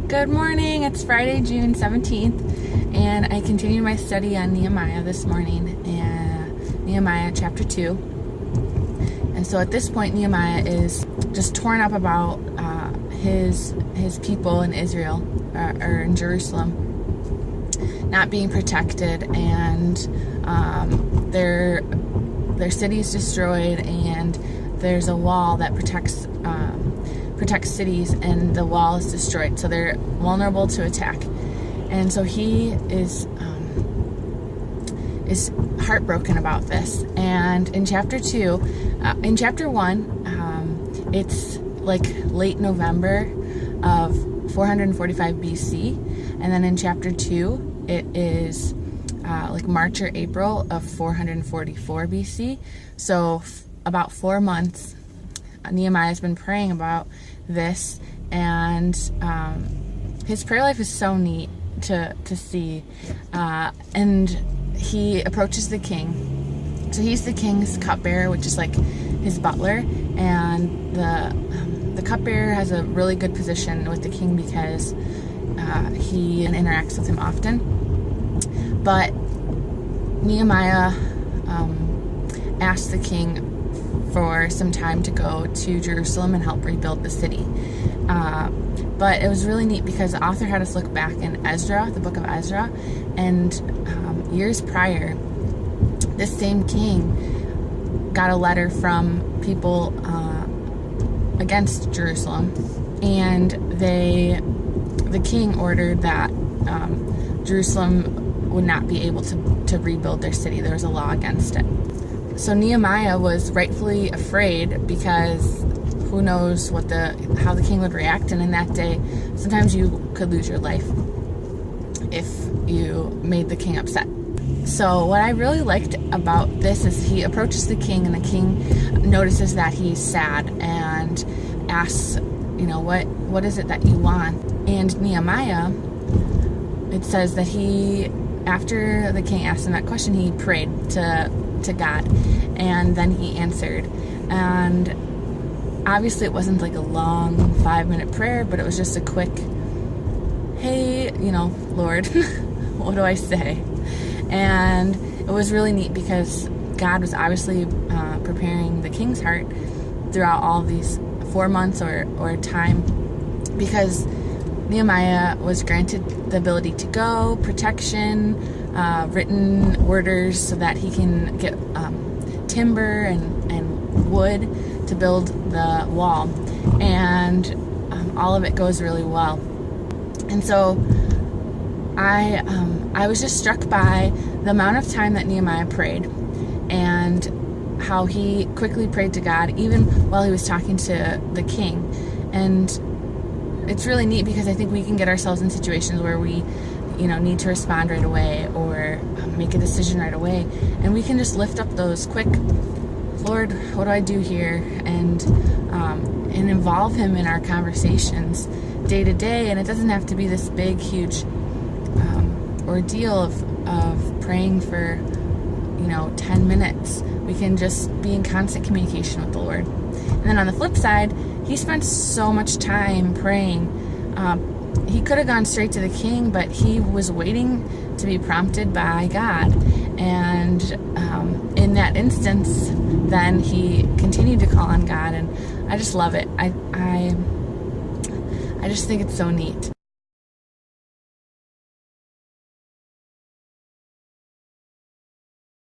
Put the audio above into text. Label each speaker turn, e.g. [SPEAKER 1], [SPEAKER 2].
[SPEAKER 1] Good morning. It's Friday, June 17th, and I continued my study on Nehemiah this morning, and Nehemiah chapter 2. And so at this point, Nehemiah is just torn up about his people in Israel, or in Jerusalem, not being protected, and their city is destroyed, and there's a wall that protects cities, and the wall is destroyed, so they're vulnerable to attack. And so he is heartbroken about this. And in chapter 1, it's like late November of 445 BC, and then in chapter 2 it is like March or April of 444 BC. So about 4 months Nehemiah has been praying about this, and his prayer life is so neat to see. And he approaches the king. So he's the king's cupbearer, which is like his butler, and the cupbearer has a really good position with the king because he interacts with him often. But Nehemiah asked the king for some time to go to Jerusalem and help rebuild the city. But it was really neat because the author had us look back in Ezra, the book of Ezra, and years prior, this same king got a letter from people against Jerusalem, and the king ordered that Jerusalem would not be able to rebuild their city. There was a law against it. So Nehemiah was rightfully afraid because who knows how the king would react, and in that day, sometimes you could lose your life if you made the king upset. So what I really liked about this is he approaches the king, and the king notices that he's sad and asks, what is it that you want? And Nehemiah, it says that after the king asked him that question, he prayed to God, and then he answered. And obviously it wasn't like a long 5-minute prayer, but it was just a quick, hey, Lord, what do I say? And it was really neat because God was obviously preparing the king's heart throughout all these 4 months or time, because Nehemiah was granted the ability to go, protection, written orders so that he can get timber and wood to build the wall, and all of it goes really well. And so I was just struck by the amount of time that Nehemiah prayed, and how he quickly prayed to God even while he was talking to the king. And it's really neat because I think we can get ourselves in situations where we need to respond right away or make a decision right away, and we can just lift up those quick, Lord, what do I do here? And involve him in our conversations day to day. And it doesn't have to be this big, huge ordeal of praying for 10 minutes. We can just be in constant communication with the Lord. And then on the flip side, he spent so much time praying. He could have gone straight to the king, but he was waiting to be prompted by God. And in that instance, then he continued to call on God, and I just love it. I just think it's so neat.